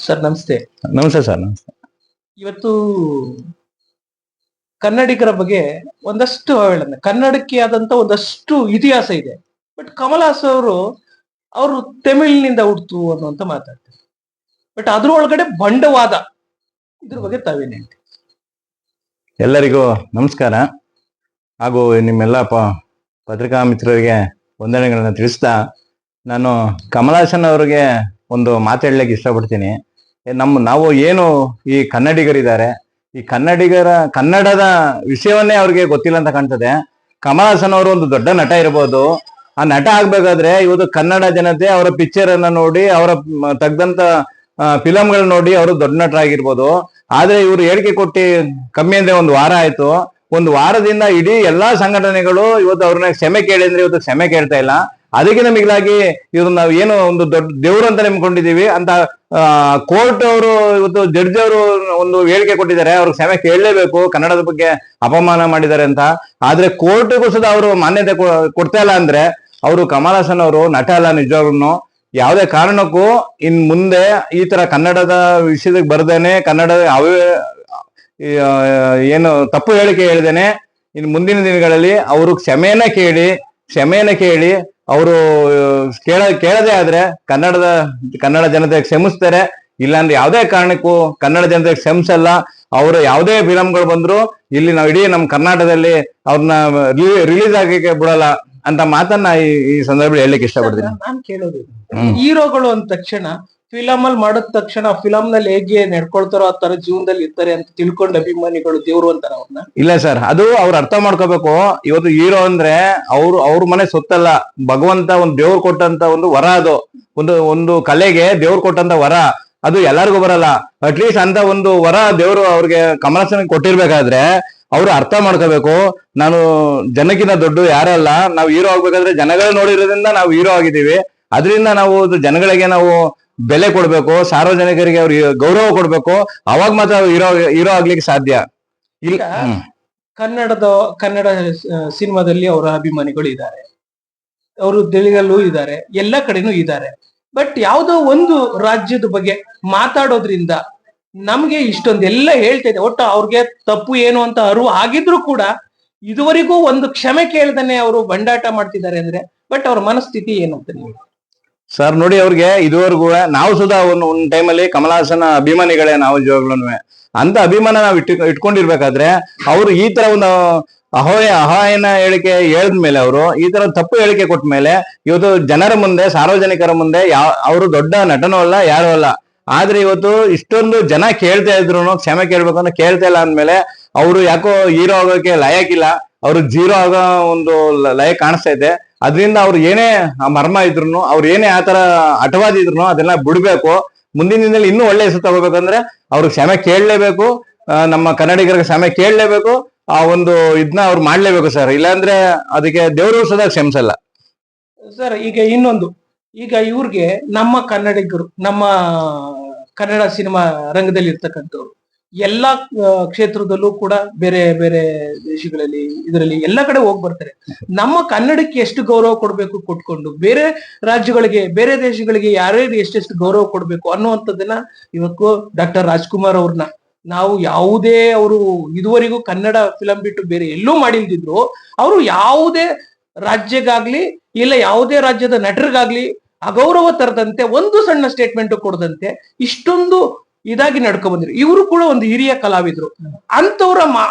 Sir ನಮಸ್ತೆ. ನಮಸ್ತೆ sir. ನಮಸ್ತೆ. ಇವತ್ತು ಕನ್ನಡಿಗರ ಬಗ್ಗೆ ಒಂದಷ್ಟು ಹೇಳೋಣ. ಕನ್ನಡಕ್ಕೆ ಆದಂತ ಒಂದಷ್ಟು ಇತಿಹಾಸ ಇದೆ. ಬಟ್ ಕಮಲ್ ಹಾಸನ್ ಅವರು ತಮಿಳಿನಿಂದ ಹುಡ್ತು ಅನ್ನುವಂತ ಮಾತಾಡ್ತಾರೆ. ಬಟ್ ಅದ್ರ ಒಳಗಡೆ ಬಂಡವಾದ ಇದ್ರ ಬಗ್ಗೆ ತಾವೇನ್ ಹೇಳ್ತೀವಿ? ಎಲ್ಲರಿಗೂ ನಮಸ್ಕಾರ. ಹಾಗೂ ನಿಮ್ಮೆಲ್ಲ ಪತ್ರಿಕಾ ಮಿತ್ರರಿಗೆ ವಂದನೆಗಳನ್ನ ತಿಳಿಸ್ತಾ, ನಾನು ಕಮಲ್ ಹಾಸನ್ ಅವರಿಗೆ ಒಂದು ಮಾತು ಹೇಳಲಿಕ್ಕೆ ಇಷ್ಟಪಡ್ತೀನಿ. ನಾವು ಏನು ಈ ಕನ್ನಡಿಗರಿದ್ದಾರೆ, ಈ ಕನ್ನಡದ ವಿಷಯವನ್ನೇ ಅವ್ರಿಗೆ ಗೊತ್ತಿಲ್ಲ ಅಂತ ಕಾಣ್ತದೆ. ಕಮಲ್ ಹಾಸನ್ ಅವರು ಒಂದು ದೊಡ್ಡ ನಟ ಇರ್ಬೋದು. ಆ ನಟ ಆಗ್ಬೇಕಾದ್ರೆ ಇವತ್ತು ಕನ್ನಡ ಜನತೆ ಅವರ ಪಿಕ್ಚರ್ ಅನ್ನ ನೋಡಿ, ಅವರ ತೆಗ್ದಂತ ಫಿಲಂಗಳು ನೋಡಿ ಅವರು ದೊಡ್ಡ ನಟರಾಗಿರ್ಬೋದು. ಆದ್ರೆ ಇವರು ಹೇಳಿಕೆ ಕೊಟ್ಟು ಕಮ್ಮಿ ಅಂದ್ರೆ ಒಂದು ವಾರ ಆಯ್ತು. ಒಂದು ವಾರದಿಂದ ಇಡೀ ಎಲ್ಲಾ ಸಂಘಟನೆಗಳು ಇವತ್ತು ಅವ್ರನ್ನ ಕ್ಷಮೆ ಕೇಳಿ ಅಂದ್ರೆ ಇವತ್ತು ಕ್ಷಮೆ ಕೇಳ್ತಾ ಇಲ್ಲ. ಅದಕ್ಕಿಂತ ಮಿಗಿಲಾಗಿ ಇವ್ರು ನಾವು ಏನು ಒಂದು ದೊಡ್ಡ ದೇವ್ರು ಅಂತ ನೆಮ್ಕೊಂಡಿದೀವಿ ಅಂತ ಕೋರ್ಟ್ ಅವರು ಇವತ್ತು ಜಡ್ಜ್ ಅವರು ಒಂದು ಹೇಳಿಕೆ ಕೊಟ್ಟಿದ್ದಾರೆ. ಅವ್ರಿಗೆ ಕ್ಷಮೆ ಕೇಳಲೇಬೇಕು, ಕನ್ನಡದ ಬಗ್ಗೆ ಅಪಮಾನ ಮಾಡಿದ್ದಾರೆ ಅಂತ. ಆದ್ರೆ ಕೋರ್ಟ್ಗೂ ಸಹ ಅವರು ಮಾನ್ಯತೆ ಕೊಡ್ತಾ ಇಲ್ಲ ಅಂದ್ರೆ ಅವರು ಕಮಲ್ ಹಾಸನ್ ಅವರು ನಟ ಅಲ್ಲ. ನಿಜವಾಗ್ಲೂ ಯಾವುದೇ ಕಾರಣಕ್ಕೂ ಇನ್ ಮುಂದೆ ಈ ತರ ಕನ್ನಡದ ವಿಷಯಕ್ಕೆ ಬರ್ದೇನೆ, ಕನ್ನಡ ಏನು ತಪ್ಪು ಹೇಳಿಕೆ ಹೇಳಿದೇನೆ ಇನ್ ಮುಂದಿನ ದಿನಗಳಲ್ಲಿ ಅವರು ಕ್ಷಮೆಯನ್ನ ಕೇಳಿ ಅವರು ಕೇಳದೆ ಆದ್ರೆ ಕನ್ನಡ ಜನತೆ ಕ್ಷಮಿಸ್ತಾರೆ. ಇಲ್ಲಾಂದ್ರೆ ಯಾವುದೇ ಕಾರಣಕ್ಕೂ ಕನ್ನಡ ಜನತೆ ಕ್ಷಮಿಸಲ್ಲ. ಅವರು ಯಾವುದೇ ಫಿಲಂಗಳು ಬಂದ್ರು ಇಲ್ಲಿ ನಾವು ಇಡೀ ನಮ್ಮ ಕರ್ನಾಟಕದಲ್ಲಿ ಅವ್ರನ್ನ ರಿಲೀಸ್ ಆಗಕ್ಕೆ ಬಿಡಲ್ಲ ಅಂತ ಮಾತನ್ನ ಈ ಸಂದರ್ಭದಲ್ಲಿ ಹೇಳಲಿಕ್ಕೆ ಇಷ್ಟಪಡ್ತೀನಿ. ನಾನ್ ಕೇಳೋದು, ಹೀರೋಗಳು ಅಂದ ತಕ್ಷಣ ಫಿಲಮ್ ಅಲ್ಲಿ ಮಾಡಿದ ತಕ್ಷಣ ಫಿಲಮ್ ನಲ್ಲಿ ಹೇಗೆ ನಡ್ಕೊಳ್ತಾರೋ ಆ ತರ ಜೀವನದಲ್ಲಿ ಇರ್ತಾರೆ ಅಂತ ತಿಳ್ಕೊಂಡ ಅಭಿಮಾನಿಗಳು ದೇವ್ರು ಅಂತಾರ ಅವ್ರನ್ನ? ಇಲ್ಲ ಸರ್, ಅದು ಅವ್ರು ಅರ್ಥ ಮಾಡ್ಕೋಬೇಕು. ಇವತ್ತು ಹೀರೋ ಅಂದ್ರೆ ಅವ್ರ ಮನೆ ಸೊತ್ತಲ್ಲ, ಭಗವಂತ ಒಂದು ದೇವ್ರು ಕೊಟ್ಟಂತ ಒಂದು ವರ. ಅದು ಒಂದು ಕಲೆಗೆ ದೇವ್ರು ಕೊಟ್ಟಂತ ವರ. ಅದು ಎಲ್ಲರಿಗೂ ಬರಲ್ಲ. ಅಟ್ಲೀಸ್ಟ್ ಅಂತ ಒಂದು ವರ ದೇವ್ರು ಅವ್ರಿಗೆ ಕಮಲ್ ಹಾಸನ್ ಕೊಟ್ಟಿರ್ಬೇಕಾದ್ರೆ ಅವ್ರು ಅರ್ಥ ಮಾಡ್ಕೋಬೇಕು. ನಾನು ಜನಕ್ಕಿಂತ ದೊಡ್ಡ ಯಾರಲ್ಲ. ನಾವು ಹೀರೋ ಆಗ್ಬೇಕಾದ್ರೆ ಜನಗಳು ನೋಡಿರೋದ್ರಿಂದ ನಾವು ಹೀರೋ ಆಗಿದ್ದೀವಿ. ಅದರಿಂದ ನಾವು ಜನಗಳಿಗೆ ನಾವು ಬೆಲೆ ಕೊಡ್ಬೇಕು, ಸಾರ್ವಜನಿಕರಿಗೆ ಅವ್ರಿಗೆ ಗೌರವ ಕೊಡ್ಬೇಕು. ಅವಾಗ ಮಾತ್ರ ಹೀರೋ ಆಗ್ಲಿಕ್ಕೆ ಸಾಧ್ಯ. ಈಗ ಕನ್ನಡ ಸಿನಿಮಾದಲ್ಲಿ ಅವರ ಅಭಿಮಾನಿಗಳು ಇದ್ದಾರೆ, ಅವರು ತೆಲುಗಲ್ಲೂ ಇದ್ದಾರೆ, ಎಲ್ಲ ಕಡೆನೂ ಇದ್ದಾರೆ. ಬಟ್ ಯಾವುದೋ ಒಂದು ರಾಜ್ಯದ ಬಗ್ಗೆ ಮಾತಾಡೋದ್ರಿಂದ ನಮ್ಗೆ ಇಷ್ಟೊಂದೆಲ್ಲ ಹೇಳ್ತಾ ಇದೆ. ಒಟ್ಟು ಅವ್ರಿಗೆ ತಪ್ಪು ಏನು ಅಂತ ಅರಿವು ಆಗಿದ್ರು ಕೂಡ ಇದುವರೆಗೂ ಒಂದು ಕ್ಷಮೆ ಕೇಳ್ದನೆ ಅವರು ಬಂಡಾಟ ಮಾಡ್ತಿದ್ದಾರೆ ಅಂದ್ರೆ ಬಟ್ ಅವ್ರ ಮನಸ್ಥಿತಿ ಏನಂತ ನೀವು? ಸರ್ ನೋಡಿ, ಅವ್ರಿಗೆ ಇದುವರೆಗೂ ನಾವು ಸುಧಾ ಒಂದ್ ಟೈಮಲ್ಲಿ ಕಮಲ್ ಹಾಸನ ಅಭಿಮಾನಿಗಳೇ ನಾವು ಜೋಗ್ಲೂ ಅಂತ ಅಭಿಮಾನ ನಾವು ಇಟ್ಕೊಂಡಿರ್ಬೇಕಾದ್ರೆ ಅವರು ಈ ತರ ಒಂದು ಅಹಾಯನ ಹೇಳಿಕೆ ಹೇಳಿದ್ಮೇಲೆ, ಅವರು ಈ ತರ ತಪ್ಪು ಹೇಳಿಕೆ ಕೊಟ್ಟ ಮೇಲೆ ಇವತ್ತು ಜನರ ಮುಂದೆ, ಸಾರ್ವಜನಿಕರ ಮುಂದೆ ಅವರು ದೊಡ್ಡ ನಟನೂ ಅಲ್ಲ, ಯಾರು ಅಲ್ಲ. ಆದ್ರೆ ಇವತ್ತು ಇಷ್ಟೊಂದು ಜನ ಕೇಳ್ತಾ ಇದ್ರು ಕ್ಷಮೆ ಕೇಳ್ಬೇಕಂದ್ರೆ ಕೇಳ್ತಾ ಇಲ್ಲ ಅಂದ್ಮೇಲೆ ಅವರು ಯಾಕೋ ಹೀರೋ ಆಗೋಕೆ ಲಾಯಕ್ಕಿಲ್ಲ, ಅವ್ರು ಜೀರೋ ಆಗೋ ಒಂದು ಲಯಕ್ ಕಾಣಿಸ್ತಾ ಇದೆ. ಅದರಿಂದ ಅವ್ರು ಏನೇ ಮರ್ಮ ಇದ್ರು, ಅವ್ರು ಏನೇ ಆತರ ಹಠವಾದಿ ಇದ್ರು ಅದೆಲ್ಲ ಬಿಡ್ಬೇಕು. ಮುಂದಿನ ದಿನದಲ್ಲಿ ಇನ್ನೂ ಒಳ್ಳೆ ಹೆಸರು ತಗೋಬೇಕಂದ್ರೆ ಅವ್ರು ಕ್ಷಮೆ ಕೇಳಲೇಬೇಕು. ನಮ್ಮ ಕನ್ನಡಿಗರಿಗೆ ಕ್ಷಮೆ ಕೇಳಲೇಬೇಕು. ಆ ಒಂದು ಇದನ್ನ ಅವ್ರು ಮಾಡ್ಲೇಬೇಕು ಸರ್. ಇಲ್ಲಾಂದ್ರೆ ಅದಕ್ಕೆ ದೇವರು ಸದಾ ಕ್ಷಮಿಸಲ್ಲ ಸರ್. ಈಗ ಇನ್ನೊಂದು, ಈಗ ಇವ್ರಿಗೆ ನಮ್ಮ ಕನ್ನಡಿಗರು, ನಮ್ಮ ಕನ್ನಡ ಸಿನಿಮಾ ರಂಗದಲ್ಲಿ ಇರ್ತಕ್ಕಂಥವ್ರು ಎಲ್ಲಾ ಕ್ಷೇತ್ರದಲ್ಲೂ ಕೂಡ ಬೇರೆ ಬೇರೆ ದೇಶಗಳಲ್ಲಿ ಇದರಲ್ಲಿ ಎಲ್ಲ ಕಡೆ ಹೋಗಿ ಬರ್ತಾರೆ. ನಮ್ಮ ಕನ್ನಡಕ್ಕೆ ಎಷ್ಟು ಗೌರವ ಕೊಡ್ಬೇಕು ಕೊಟ್ಕೊಂಡು ಬೇರೆ ರಾಜ್ಯಗಳಿಗೆ, ಬೇರೆ ದೇಶಗಳಿಗೆ ಯಾರ್ಯಾರು ಎಷ್ಟೆಷ್ಟು ಗೌರವ ಕೊಡ್ಬೇಕು ಅನ್ನುವಂಥದ್ದನ್ನ ಇವತ್ತು ಡಾಕ್ಟರ್ ರಾಜ್ಕುಮಾರ್ ಅವ್ರನ್ನ ನಾವು ಯಾವುದೇ ಅವರು ಇದುವರೆಗೂ ಕನ್ನಡ ಫಿಲಂ ಬಿಟ್ಟು ಬೇರೆ ಎಲ್ಲೂ ಮಾಡಿಲ್ದಿದ್ರು ಅವರು ಯಾವುದೇ ರಾಜ್ಯಗಾಗ್ಲಿ ಇಲ್ಲ ಯಾವುದೇ ರಾಜ್ಯದ ನಟರಿಗಾಗ್ಲಿ ಅಗೌರವ ತರದಂತೆ ಒಂದು ಸಣ್ಣ ಸ್ಟೇಟ್ಮೆಂಟ್ ಕೊಡದಂತೆ ಇಷ್ಟೊಂದು ಇದಾಗಿ ನಡ್ಕೊ ಬಂದಿರು. ಇವರು ಕೂಡ ಒಂದು ಹಿರಿಯ ಕಲಾವಿದ್ರು. ಅಂತವ್ರ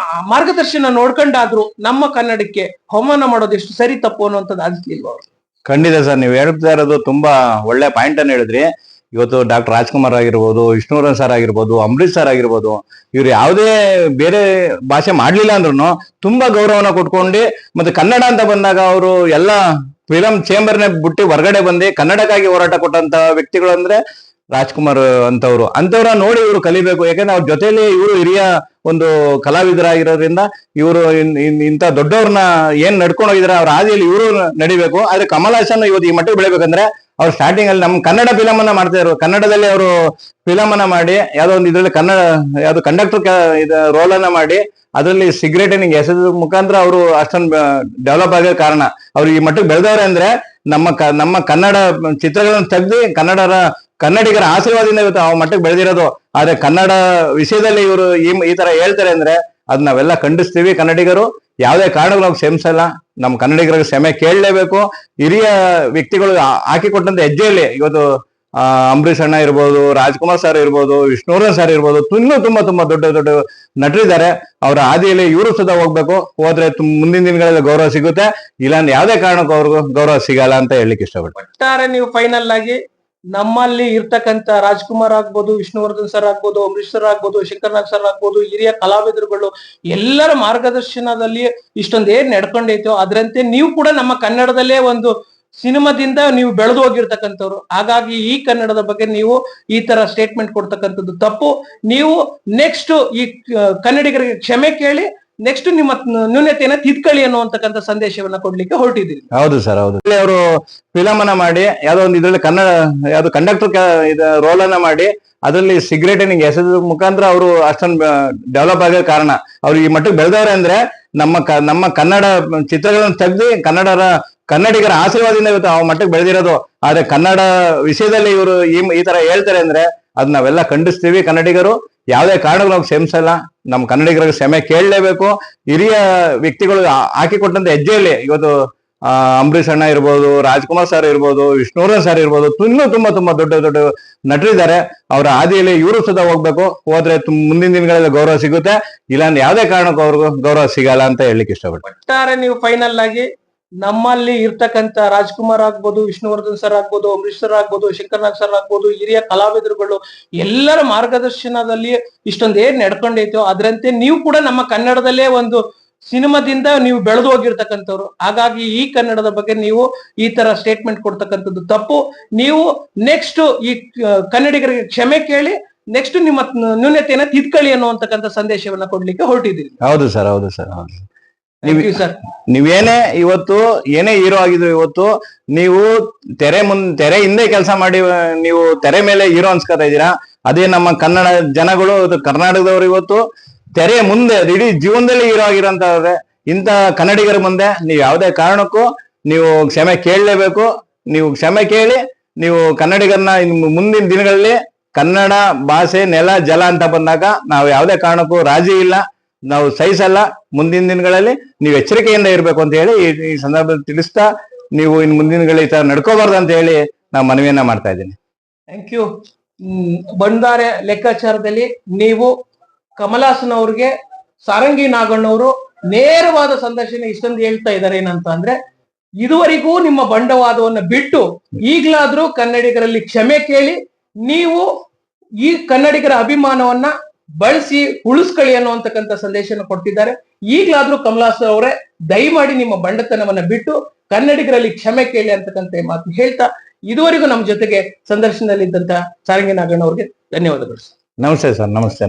ಮಾರ್ಗದರ್ಶನ ನೋಡ್ಕೊಂಡಾದ್ರು ನಮ್ಮ ಕನ್ನಡಕ್ಕೆ ಅವಮಾನ ಮಾಡೋದು ಎಷ್ಟು ಸರಿ ತಪ್ಪು ಅನ್ನುವಂಥದ್ದು ಅನ್ಸ್ಲಿಲ್ವ ಅವ್ರು? ಖಂಡಿತ ಸರ್, ನೀವು ಹೇಳ್ತಾ ಇರೋದು ತುಂಬಾ ಒಳ್ಳೆ ಪಾಯಿಂಟ್ ಅನ್ನು ಹೇಳಿದ್ರಿ. ಇವತ್ತು ಡಾಕ್ಟರ್ ರಾಜ್ಕುಮಾರ್ ಆಗಿರ್ಬೋದು, ವಿಷ್ಣುವರ್ಧನ್ ಸರ್ ಆಗಿರ್ಬೋದು, ಅಂಬರೀಶ್ ಸರ್ ಆಗಿರ್ಬೋದು, ಇವ್ರು ಯಾವುದೇ ಬೇರೆ ಭಾಷೆ ಮಾಡ್ಲಿಲ್ಲ ಅಂದ್ರೂ ತುಂಬಾ ಗೌರವನ ಕೊಟ್ಕೊಂಡು, ಮತ್ತೆ ಕನ್ನಡ ಅಂತ ಬಂದಾಗ ಅವರು ಎಲ್ಲ ಫಿಲಂ ಚೇಂಬರ್ನೇ ಬಿಟ್ಟು ಹೊರಗಡೆ ಬಂದು ಕನ್ನಡಕ್ಕಾಗಿ ಹೋರಾಟ ಕೊಟ್ಟಂತ ವ್ಯಕ್ತಿಗಳು ಅಂದ್ರೆ ರಾಜ್ಕುಮಾರ್ ಅಂತವ್ರ ನೋಡಿ ಇವರು ಕಲಿಬೇಕು. ಯಾಕಂದ್ರೆ ಅವ್ರ ಜೊತೆಲಿ ಇವರು ಹಿರಿಯ ಒಂದು ಕಲಾವಿದರಾಗಿರೋದ್ರಿಂದ ಇವರು ಇಂಥ ದೊಡ್ಡವ್ರನ್ನ ಏನ್ ನಡ್ಕೊಂಡು ಹೋಗಿದಾರೆ ಅವ್ರ ಹಾದಿಯಲ್ಲಿ ಇವರು ನಡಿಬೇಕು. ಆದ್ರೆ ಕಮಲ್ ಹಾಸನ್ ಇವತ್ತು ಈ ಮಟ್ಟಿಗೆ ಬೆಳಿಬೇಕಂದ್ರೆ ಅವ್ರು ಸ್ಟಾರ್ಟಿಂಗ್ ಅಲ್ಲಿ ನಮ್ಮ ಕನ್ನಡ ಫಿಲಮ್ ಅನ್ನ ಮಾಡ್ತಾ ಇದ್ರು. ಕನ್ನಡದಲ್ಲಿ ಅವರು ಫಿಲಮ್ ಅನ್ನ ಮಾಡಿ ಯಾವ್ದೋ ಒಂದು ಇದ್ರಲ್ಲಿ ಯಾವ್ದು ಕಂಡಕ್ಟರ್ ರೋಲ್ ಅನ್ನ ಮಾಡಿ ಅದರಲ್ಲಿ ಸಿಗರೇಟ್ ಎಸೆದ ಮುಖಾಂತರ ಅವರು ಅಷ್ಟೊಂದು ಡೆವಲಪ್ ಆಗೋ ಕಾರಣ. ಅವ್ರು ಈ ಮಟ್ಟಿಗೆ ಬೆಳೆದವ್ರೆ ಅಂದ್ರೆ ನಮ್ಮ ಕನ್ನಡ ಚಿತ್ರಗಳನ್ನು ತೆಗ್ದು ಕನ್ನಡರ ಕನ್ನಡಿಗರ ಆಶೀರ್ವಾದದಿಂದ ಇವತ್ತು ಆ ಮಟ್ಟಕ್ಕೆ ಬೆಳೆದಿರೋದು. ಆದ್ರೆ ಕನ್ನಡ ವಿಷಯದಲ್ಲಿ ಇವರು ಈ ತರ ಹೇಳ್ತಾರೆ ಅಂದ್ರೆ ಅದ್ ನಾವೆಲ್ಲ ಖಂಡಿಸ್ತೀವಿ. ಕನ್ನಡಿಗರು ಯಾವುದೇ ಕಾರಣಕ್ಕೂ ನಾವು ಕ್ಷಮಿಸಲ್ಲ. ನಮ್ಮ ಕನ್ನಡಿಗರಿಗೆ ಕ್ಷಮೆ ಕೇಳಲೇಬೇಕು. ಹಿರಿಯ ವ್ಯಕ್ತಿಗಳು ಹಾಕಿಕೊಟ್ಟಂತ ಹೆಜ್ಜೆಯಲ್ಲಿ ಇವತ್ತು ಅಂಬರೀಷ್ ಅಣ್ಣ ಇರ್ಬೋದು, ರಾಜ್ಕುಮಾರ್ ಸರ್ ಇರ್ಬೋದು, ವಿಷ್ಣುವರ್ಧನ್ ಸರ್ ಇರ್ಬೋದು, ಇನ್ನೂ ತುಂಬಾ ದೊಡ್ಡ ದೊಡ್ಡ ನಟರಿದ್ದಾರೆ. ಅವರ ಹಾದಿಯಲ್ಲಿ ಇವರು ಸುಧಾ ಹೋಗ್ಬೇಕು. ಹೋದ್ರೆ ಮುಂದಿನ ದಿನಗಳಲ್ಲಿ ಗೌರವ ಸಿಗುತ್ತೆ. ಇಲ್ಲಾಂದ್ರೆ ಯಾವುದೇ ಕಾರಣಕ್ಕೂ ಅವ್ರಿಗೂ ಗೌರವ ಸಿಗಲ್ಲ ಅಂತ ಹೇಳಲಿಕ್ಕೆ ಇಷ್ಟಪಡ್ತೀನಿ. ಒಟ್ಟಾರೆ ನೀವು ಫೈನಲ್ ಆಗಿ ನಮ್ಮಲ್ಲಿ ಇರ್ತಕ್ಕಂತ ರಾಜ್ಕುಮಾರ್ ಆಗ್ಬೋದು, ವಿಷ್ಣುವರ್ಧನ್ ಸರ್ ಆಗ್ಬೋದು, ಅಂಬರೀಶ್ ಸರ್ ಆಗ್ಬೋದು, ಶಂಕರ್ನಾಗ್ ಸರ್ ಆಗ್ಬೋದು, ಹಿರಿಯ ಕಲಾವಿದರುಗಳು ಎಲ್ಲರ ಮಾರ್ಗದರ್ಶನದಲ್ಲಿ ಇಷ್ಟೊಂದು ಏನ್ ನಡ್ಕೊಂಡೈತೋ ಅದರಂತೆ ನೀವು ಕೂಡ ನಮ್ಮ ಕನ್ನಡದಲ್ಲೇ ಒಂದು ಸಿನಿಮಾದಿಂದ ನೀವು ಬೆಳೆದು ಹೋಗಿರ್ತಕ್ಕಂಥವ್ರು. ಹಾಗಾಗಿ ಈ ಕನ್ನಡದ ಬಗ್ಗೆ ನೀವು ಈ ತರ ಸ್ಟೇಟ್ಮೆಂಟ್ ಕೊಡ್ತಕ್ಕಂಥದ್ದು ತಪ್ಪು. ನೀವು ನೆಕ್ಸ್ಟ್ ಈ ಕನ್ನಡಿಗರಿಗೆ ಕ್ಷಮೆ ಕೇಳಿ ನೆಕ್ಸ್ಟ್ ನಿಮ್ಮ ನ್ಯೂನತೆಯನ್ನ ತಿದ್ಕೊಳ್ಳಿ ಅನ್ನುವಂತಕ್ಕಂಥ ಸಂದೇಶವನ್ನ ಕೊಡ್ಲಿಕ್ಕೆ ಹೊರಟಿದ್ದೀರಿ. ಹೌದು ಸರ್, ಹೌದು. ಅವರು ಫಿಲಮ್ ಅನ್ನ ಮಾಡಿ ಯಾವ್ದೋ ಒಂದು ಇದ್ರಲ್ಲಿ ಯಾವ್ದು ಕಂಡಕ್ಟರ್ ರೋಲ್ ಅನ್ನ ಮಾಡಿ ಅದರಲ್ಲಿ ಸಿಗರೇಟ್ ಎಸೆದ ಮುಖಾಂತರ ಅವರು ಅಷ್ಟೊಂದು ಡೆವಲಪ್ ಆಗೋ ಕಾರಣ. ಅವ್ರು ಈ ಮಟ್ಟಕ್ಕೆ ಬೆಳೆದವ್ರೆ ಅಂದ್ರೆ ನಮ್ಮ ಕನ್ನಡ ಚಿತ್ರಗಳನ್ನು ತೆಗ್ದು ಕನ್ನಡಿಗರ ಆಶೀರ್ವಾದದಿಂದ ಇವತ್ತು ಆ ಮಟ್ಟಕ್ಕೆ ಬೆಳೆದಿರೋದು. ಆದ್ರೆ ಕನ್ನಡ ವಿಷಯದಲ್ಲಿ ಇವರು ಈ ತರ ಹೇಳ್ತಾರೆ ಅಂದ್ರೆ ಅದ್ ನಾವೆಲ್ಲ ಖಂಡಿಸ್ತೀವಿ. ಕನ್ನಡಿಗರು ಯಾವುದೇ ಕಾರಣಕ್ಕೂ ನಾವು ಕ್ಷಮಿಸಲ್ಲ. ನಮ್ಮ ಕನ್ನಡಿಗರಿಗೆ ಕ್ಷಮೆ ಕೇಳಲೇಬೇಕು. ಹಿರಿಯ ವ್ಯಕ್ತಿಗಳು ಹಾಕಿಕೊಟ್ಟಂತ ಹೆಜ್ಜೆಯಲ್ಲಿ ಇವತ್ತು ಅಂಬರೀಷ್ ಅಣ್ಣ ಇರ್ಬೋದು, ರಾಜ್ಕುಮಾರ್ ಸರ್ ಇರ್ಬೋದು, ವಿಷ್ಣುವರ್ಧನ್ ಸರ್ ಇರ್ಬೋದು, ಇನ್ನೂ ತುಂಬಾ ದೊಡ್ಡ ದೊಡ್ಡ ನಟರಿದ್ದಾರೆ. ಅವರ ಹಾದಿಯಲ್ಲಿ ಇವರು ಸುಧಾ ಹೋಗ್ಬೇಕು. ಹೋದ್ರೆ ಮುಂದಿನ ದಿನಗಳಲ್ಲಿ ಗೌರವ ಸಿಗುತ್ತೆ. ಇಲ್ಲಾಂದ್ರೆ ಯಾವುದೇ ಕಾರಣಕ್ಕೂ ಅವ್ರಿಗೂ ಗೌರವ ಸಿಗಲ್ಲ ಅಂತ ಹೇಳಲಿಕ್ಕೆ ಇಷ್ಟಪಡ್ತೀನಿ. ಒಟ್ಟಾರೆ ನೀವು ಫೈನಲ್ ಆಗಿ ನಮ್ಮಲ್ಲಿ ಇರ್ತಕ್ಕಂತ ರಾಜ್ಕುಮಾರ್ ಆಗ್ಬೋದು, ವಿಷ್ಣುವರ್ಧನ್ ಸರ್ ಆಗ್ಬೋದು, ಅಂಬರೀಶ್ ಸರ್ ಆಗ್ಬೋದು, ಶಂಕರ್ನಾಗ್ ಸರ್ ಆಗ್ಬೋದು, ಹಿರಿಯ ಕಲಾವಿದರುಗಳು ಎಲ್ಲರ ಮಾರ್ಗದರ್ಶನದಲ್ಲಿ ಇಷ್ಟೊಂದು ಏನ್ ನಡ್ಕೊಂಡೈತೋ ಅದರಂತೆ ನೀವು ಕೂಡ ನಮ್ಮ ಕನ್ನಡದಲ್ಲೇ ಒಂದು ಸಿನಿಮಾದಿಂದ ನೀವು ಬೆಳೆದು ಹೋಗಿರ್ತಕ್ಕಂಥವ್ರು. ಹಾಗಾಗಿ ಈ ಕನ್ನಡದ ಬಗ್ಗೆ ನೀವು ಈ ತರ ಸ್ಟೇಟ್ಮೆಂಟ್ ಕೊಡ್ತಕ್ಕಂಥದ್ದು ತಪ್ಪು. ನೀವು ನೆಕ್ಸ್ಟ್ ಈ ಕನ್ನಡಿಗರಿಗೆ ಕ್ಷಮೆ ಕೇಳಿ ನೆಕ್ಸ್ಟ್ ನಿಮ್ಮ ನ್ಯೂನತೆಯನ್ನ ತಿದ್ಕೊಳ್ಳಿ ಅನ್ನುವಂತಕ್ಕಂಥ ಸಂದೇಶವನ್ನ ಕೊಡ್ಲಿಕ್ಕೆ ಹೊರಟಿದ್ದೀರಿ. ಹೌದು ಸರ್, ಹೌದು ಸರ್, ಹೌದು. ಸರ್ ನೀವೇನೇ ಇವತ್ತು ಏನೇ ಹೀರೋ ಆಗಿದ್ರು ಇವತ್ತು ನೀವು ತೆರೆ ಹಿಂದೆ ಕೆಲಸ ಮಾಡಿ ನೀವು ತೆರೆ ಮೇಲೆ ಹೀರೋ ಅನ್ಸ್ಕೊತಾ ಇದ್ದೀರಾ. ಅದೇ ನಮ್ಮ ಕನ್ನಡ ಜನಗಳು ಕರ್ನಾಟಕದವರು ಇವತ್ತು ತೆರೆ ಮುಂದೆ ಇಡೀ ಜೀವನದಲ್ಲಿ ಹೀರೋ ಆಗಿರೋಂತವ್ರೆ. ಇಂಥ ಕನ್ನಡಿಗರ ಮುಂದೆ ನೀವು ಯಾವುದೇ ಕಾರಣಕ್ಕೂ ನೀವು ಕ್ಷಮೆ ಕೇಳಲೇಬೇಕು. ನೀವು ಕ್ಷಮೆ ಕೇಳಿ ನೀವು ಕನ್ನಡಿಗರನ್ನ ಮುಂದಿನ ದಿನಗಳಲ್ಲಿ ಕನ್ನಡ ಭಾಷೆ ನೆಲ ಜಲ ಅಂತ ಬಂದಾಗ ನಾವು ಯಾವುದೇ ಕಾರಣಕ್ಕೂ ರಾಜಿ ಇಲ್ಲ, ನಾವು ಸಹಿಸಲ್ಲ. ಮುಂದಿನ ದಿನಗಳಲ್ಲಿ ನೀವು ಎಚ್ಚರಿಕೆಯಿಂದ ಇರಬೇಕು ಅಂತ ಹೇಳಿ ಈ ಸಂದರ್ಭದಲ್ಲಿ ತಿಳಿಸ್ತಾ ನೀವು ಇನ್ನು ಮುಂದಿನ ದಿನಗಳಲ್ಲಿ ಈ ತರ ನಡ್ಕೋಬಾರ್ದು ಅಂತ ಹೇಳಿ ನಾವು ಮನವಿಯನ್ನ ಮಾಡ್ತಾ ಇದ್ದೀನಿ. Thank you. ಬಂಡಾರ ಲೆಕ್ಕಾಚಾರದಲ್ಲಿ ನೀವು ಕಮಲಾಸನ್ ಅವ್ರಿಗೆ ಸಾರಂಗಿ ನಾಗಣ್ಣವರು ನೇರವಾದ ಸಂದರ್ಶನ ಇಷ್ಟೊಂದು ಹೇಳ್ತಾ ಇದ್ದಾರೆ ಏನಂತ ಅಂದ್ರೆ, ಇದುವರೆಗೂ ನಿಮ್ಮ ಬಂಡವಾದವನ್ನ ಬಿಟ್ಟು ಈಗ್ಲಾದ್ರೂ ಕನ್ನಡಿಗರಲ್ಲಿ ಕ್ಷಮೆ ಕೇಳಿ ನೀವು ಈ ಕನ್ನಡಿಗರ ಅಭಿಮಾನವನ್ನ ಬಳಸಿ ಉಳಿಸ್ಕೊಳ್ಳಿ ಅನ್ನುವಂತಕ್ಕಂಥ ಸಂದೇಶನ ಕೊಡ್ತಿದ್ದಾರೆ. ಈಗ್ಲಾದ್ರೂ ಕಮಲಾಸನ್ ಅವರೇ ದಯಮಾಡಿ ನಿಮ್ಮ ಬಂಡತನವನ್ನ ಬಿಟ್ಟು ಕನ್ನಡಿಗರಲ್ಲಿ ಕ್ಷಮೆ ಕೇಳಿ ಅಂತಕ್ಕಂಥ ಮಾತು ಹೇಳ್ತಾ ಇದುವರೆಗೂ ನಮ್ಮ ಜೊತೆಗೆ ಸಂದರ್ಶನದಲ್ಲಿದ್ದಂತ ಸಾರಂಗಿ ನಾಗಣ್ಣ ಅವ್ರಿಗೆ ಧನ್ಯವಾದಗಳು. ನಮಸ್ತೆ ಸರ್, ನಮಸ್ತೆ.